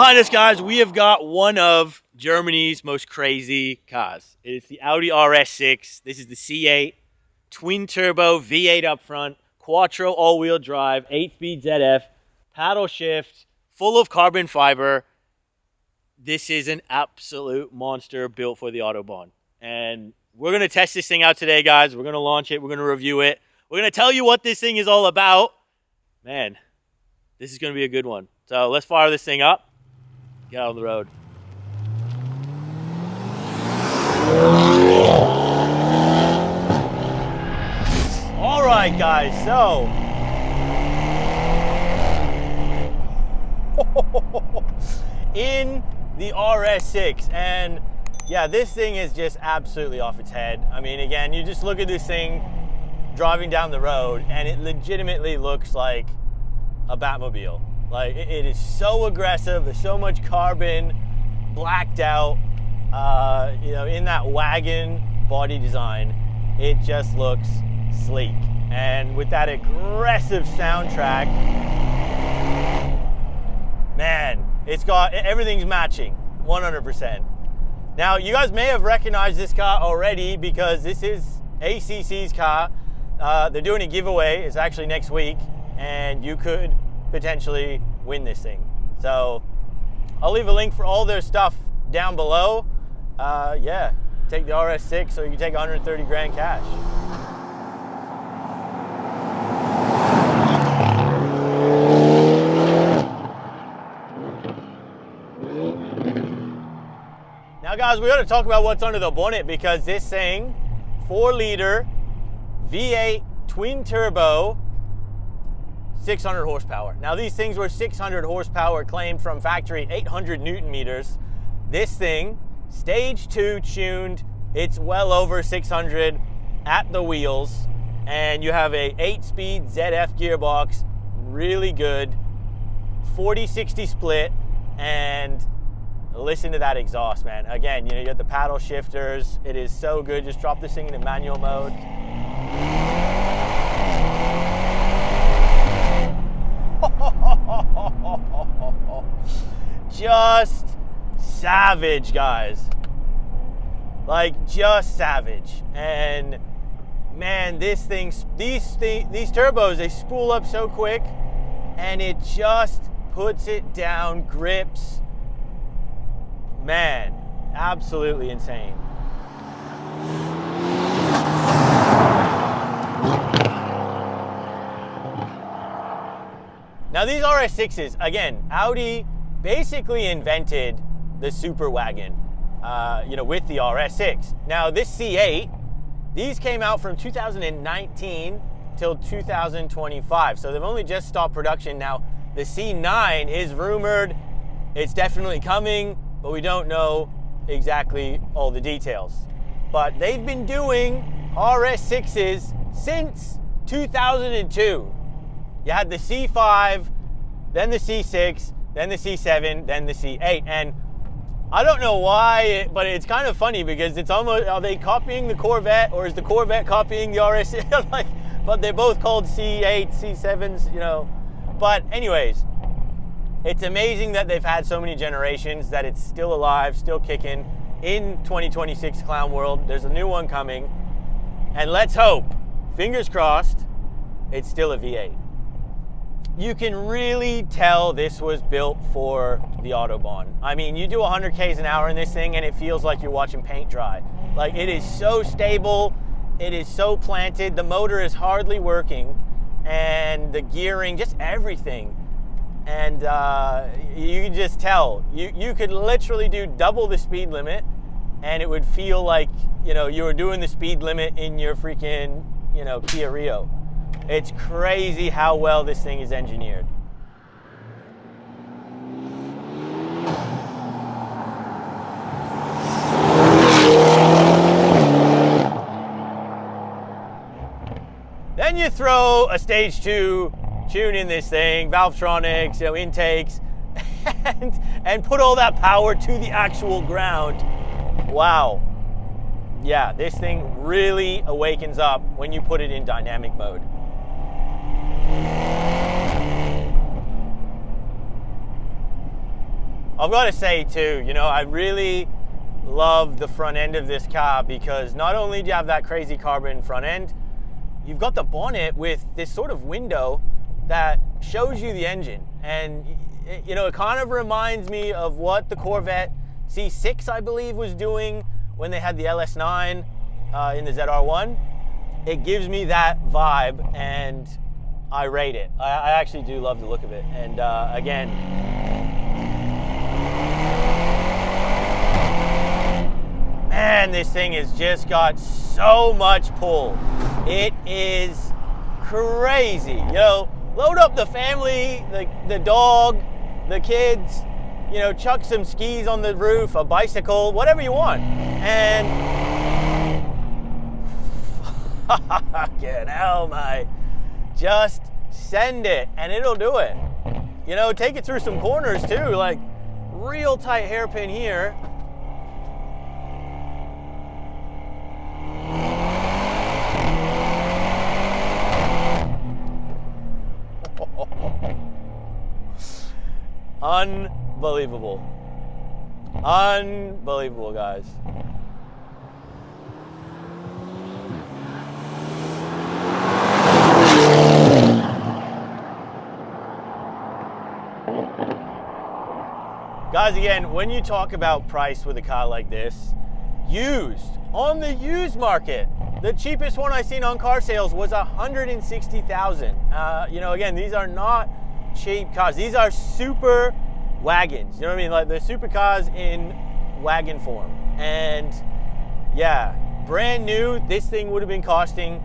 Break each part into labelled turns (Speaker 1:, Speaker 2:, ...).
Speaker 1: behind us, guys, we have got one of Germany's most crazy cars. It is the Audi RS6. This is the C8, twin turbo, V8 up front, quattro all-wheel drive, 8-speed ZF, paddle shift, full of carbon fiber. This is an absolute monster built for the Autobahn. And we're going to test this thing out today, guys. We're going to launch it. We're going to review it. We're going to tell you what this thing is all about. Man, this is going to be a good one. So let's fire this thing up. Get out on the road. All right, guys. So in the RS6, and yeah, this thing is just absolutely off its head. I mean, again, you just look at this thing driving down the road and it legitimately looks like a Batmobile. Like, it is so aggressive. There's so much carbon, blacked out, you know, in that wagon body design. It just looks sleek. And with that aggressive soundtrack, man, it's got, everything's matching, 100%. Now, you guys may have recognized this car already because this is ACC's car. They're doing a giveaway. It's actually next week, and you could potentially win this thing. So I'll leave a link for all their stuff down below. Yeah, take the RS6 so you can take 130 grand cash. Now, guys, we got to talk about what's under the bonnet, because this thing, 4-liter V8 twin turbo, 600 horsepower. Now, these things were 600 horsepower claimed from factory, 800 Newton meters. This thing, stage 2 tuned, it's well over 600 at the wheels, and you have a 8-speed ZF gearbox, really good, 40-60 split, and listen to that exhaust, man. Again, you know, you got the paddle shifters. It is so good. Just drop this thing into manual mode. Just savage, guys. Like, just savage. And man, this thing, these turbos, they spool up so quick, and it just puts it down, grips. Man, absolutely insane. Now, these RS6s, again, Audi basically invented the Super Wagon, you know, with the RS6. Now, this C8, these came out from 2019 till 2025, so they've only just stopped production. Now, the C9 is rumored, it's definitely coming, but we don't know exactly all the details. But they've been doing RS6s since 2002. You had the C5, then the C6, then the C7, then the C8. And I don't know why, but it's kind of funny because it's almost, are they copying the Corvette, or is the Corvette copying the RS6? Like, but they're both called C8, C7s, you know. But anyways, it's amazing that they've had so many generations, that it's still alive, still kicking in 2026 clown world. There's a new one coming. And let's hope, fingers crossed, it's still a V8. You can really tell this was built for the Autobahn. I mean, you do 100 Ks an hour in this thing and it feels like you're watching paint dry. Like, it is so stable, it is so planted, the motor is hardly working, and the gearing, just everything. And you can just tell, you could literally do double the speed limit and it would feel like, you know, you were doing the speed limit in your freaking, you know, Kia Rio. It's crazy how well this thing is engineered. Then you throw a stage 2 tune in this thing, Valvetronics, you know, intakes, and put all that power to the actual ground. Wow. Yeah, this thing really awakens up when you put it in dynamic mode. I've got to say too, you know, I really love the front end of this car because not only do you have that crazy carbon front end, you've got the bonnet with this sort of window that shows you the engine. And, you know, it kind of reminds me of what the Corvette C6, I believe, was doing when they had the LS9 in the ZR1. It gives me that vibe, and I rate it. I actually do love the look of it. And again, man, this thing has just got so much pull. It is crazy. You know, load up the family, the dog, the kids, you know, chuck some skis on the roof, a bicycle, whatever you want. And fucking hell, mate. Just send it and it'll do it. You know, take it through some corners too, like real tight hairpin here. Unbelievable. Unbelievable, guys. Guys, again, when you talk about price with a car like this, used, on the used market, the cheapest one I seen on car sales was $160,000. You know, again, these are not cheap cars. These are super wagons. You know what I mean? Like the supercars in wagon form. And yeah, brand new, this thing would have been costing,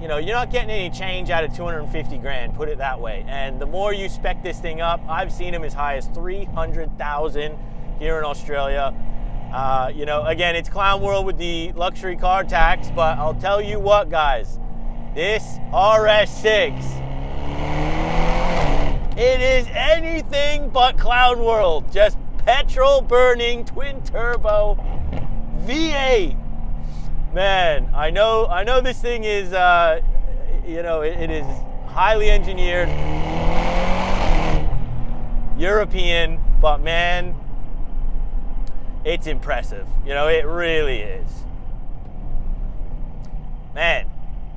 Speaker 1: you know, you're not getting any change out of 250 grand, put it that way. And the more you spec this thing up, I've seen them as high as 300,000 here in Australia. You know, again, it's clown world with the luxury car tax, but I'll tell you what, guys, this RS6, it is anything but clown world. Just petrol burning, twin turbo, V8. Man, I know this thing is, you know, it is highly engineered, European, but man, it's impressive. You know, it really is. Man,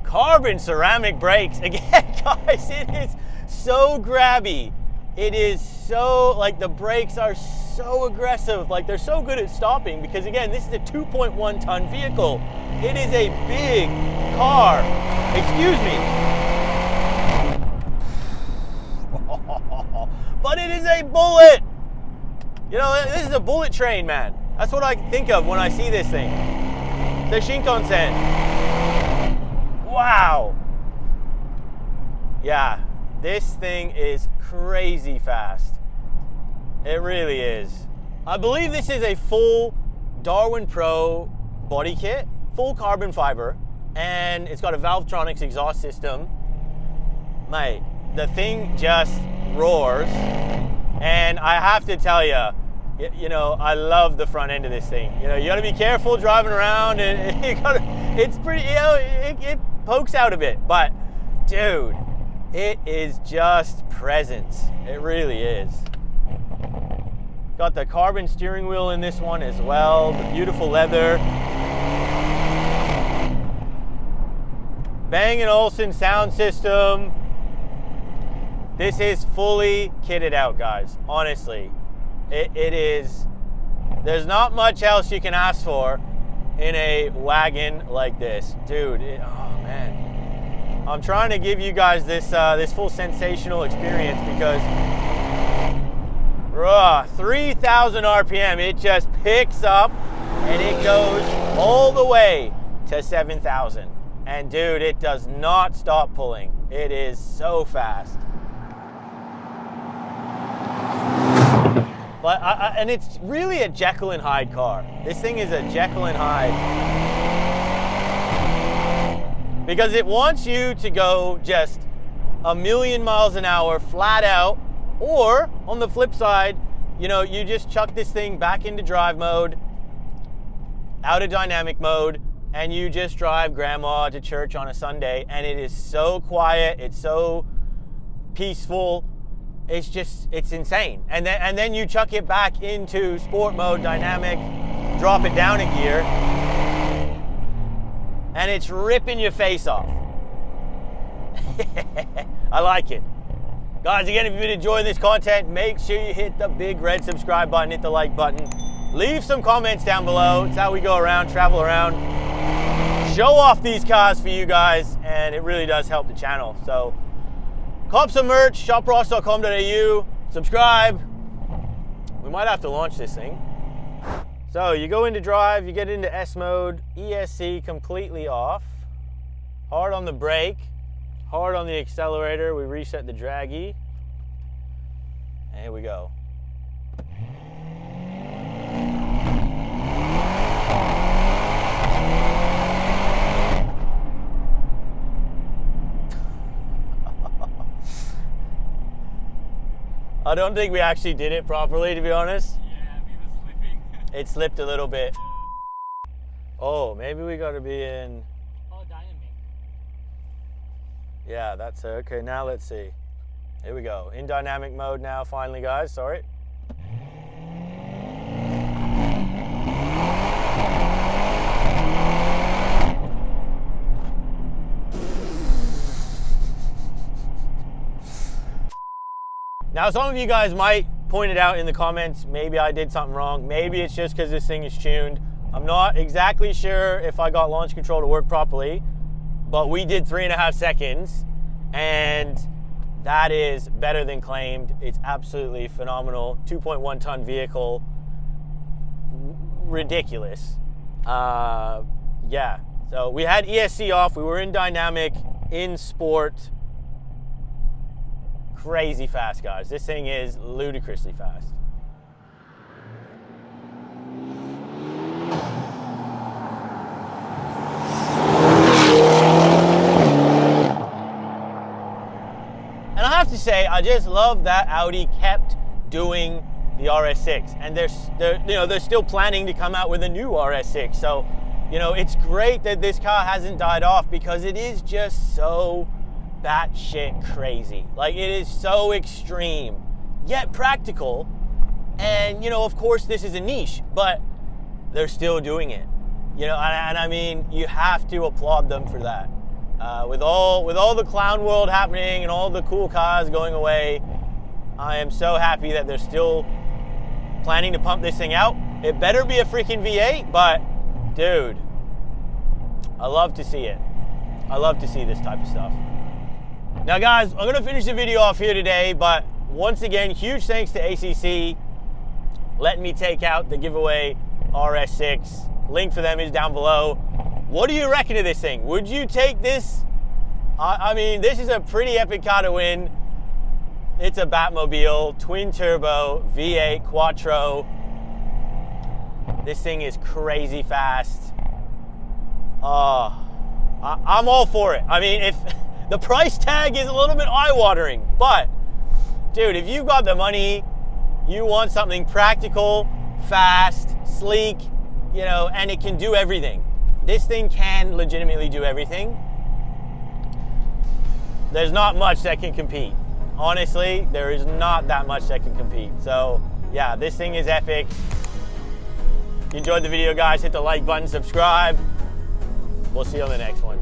Speaker 1: carbon ceramic brakes. Again, guys, it is so grabby. It is so, like, the brakes are so aggressive. Like, they're so good at stopping because, again, this is a 2.1 ton vehicle. It is a big car. Excuse me. But it is a bullet. You know, this is a bullet train, man. That's what I think of when I see this thing. The Shinkansen. Wow. Yeah, this thing is crazy fast. It really is. I believe this is a full Darwin Pro body kit, full carbon fiber, and it's got a Valvetronics exhaust system. Mate, the thing just roars. And I have to tell you, you know, I love the front end of this thing. You know, you gotta be careful driving around, and it's pretty, you know, it pokes out a bit, but dude, it is just presence. It really is. Got the carbon steering wheel in this one as well, the beautiful leather. Bang & Olufsen sound system. This is fully kitted out, guys. Honestly, it is. There's not much else you can ask for in a wagon like this, dude. Oh man, I'm trying to give you guys this this full sensational experience because 3,000 RPM. It just picks up and it goes all the way to 7,000. And dude, it does not stop pulling. It is so fast. But and it's really a Jekyll and Hyde car. This thing is a Jekyll and Hyde. Because it wants you to go just 1,000,000 miles an hour flat out, or on the flip side, you know, you just chuck this thing back into drive mode, out of dynamic mode, and you just drive grandma to church on a Sunday, and it is so quiet, it's so peaceful. it's insane. And then you chuck it back into sport mode, dynamic, drop it down a gear, and it's ripping your face off. I like it. Guys, again, if you've been enjoying this content, make sure you hit the big red subscribe button, hit the like button. Leave some comments down below. It's how we go around, travel around, show off these cars for you guys, and it really does help the channel. So cop some merch, shopross.com.au, subscribe. We might have to launch this thing. So you go into drive, you get into S mode, ESC completely off, hard on the brake, hard on the accelerator, we reset the draggy, and here we go. I don't think we actually did it properly, to be honest.
Speaker 2: Yeah, we were slipping.
Speaker 1: It slipped a little bit. Oh, maybe we gotta be in.
Speaker 2: Oh, dynamic.
Speaker 1: Yeah, that's okay. Now let's see. Here we go. In dynamic mode now, finally, guys. Sorry. Now, some of you guys might point it out in the comments, maybe I did something wrong. Maybe it's just because this thing is tuned. I'm not exactly sure if I got launch control to work properly, but we did 3.5 seconds, and that is better than claimed. It's absolutely phenomenal. 2.1 ton vehicle, ridiculous. Yeah, so we had ESC off, we were in dynamic, in sport. Crazy fast, guys. This thing is ludicrously fast. And I have to say, I just love that Audi kept doing the RS6, and they're still planning to come out with a new RS6. So, it's great that this car hasn't died off, because it is just so batshit crazy. Like, it is so extreme, yet practical. And, of course this is a niche, but they're still doing it. And I mean, you have to applaud them for that. With all the clown world happening and all the cool cars going away, I am so happy that they're still planning to pump this thing out. It better be a freaking V8, but dude, I love to see it. I love to see this type of stuff. Now guys, I'm gonna finish the video off here today, but once again, huge thanks to ACC letting me take out the giveaway RS6. Link for them is down below. What do you reckon of this thing? Would you take this? I mean, this is a pretty epic car to win. It's a Batmobile, twin turbo, V8, quattro. This thing is crazy fast. I'm all for it. I mean, if the price tag is a little bit eye-watering, but dude, if you've got the money, you want something practical, fast, sleek, and it can do everything. This thing can legitimately do everything. There's not much that can compete. Honestly, there is not that much that can compete. So yeah, this thing is epic. If you enjoyed the video, guys, hit the like button, subscribe. We'll see you on the next one.